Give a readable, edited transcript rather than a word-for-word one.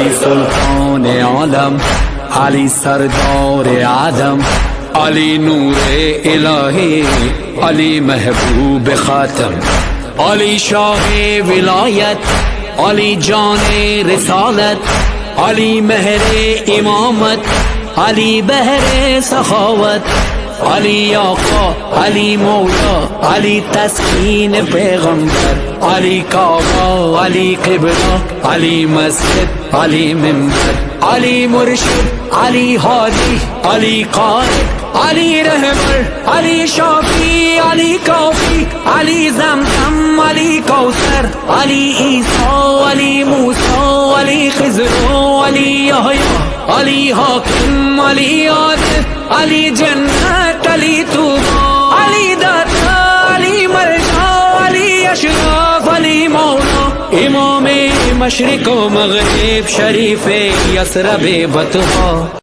अली सुल्तान आलम, अली सरदार आदम, अली नूरे इलाही, अली महबूब खातम, अली शाहे विलायत, अली जाने रिसालत, अली महरे इमामत, अली बहरे सखावत, अली आका, अली मौला, अली तस्कीन पैगंबर, अली काबा, अली क़िबला, अली मस्जिद, अली मिंबर, अली मुर्शिद, अली हादी, अली क़ाइद, अली रहबर, अली शाफी, अली काफी, अली ज़मज़म, अली कौसर, अली ईसा, अली मूसा, अली ख़िज़्र, अली यहया, अली हाकिम, अली आदिल, अली जन्नत, अली तूबा, अली दाता, अली मरजा, अली अशराफ, अली मौला, इमाम मशरिक़ व मग़रिब, शरीफ़ यसरब बतहा।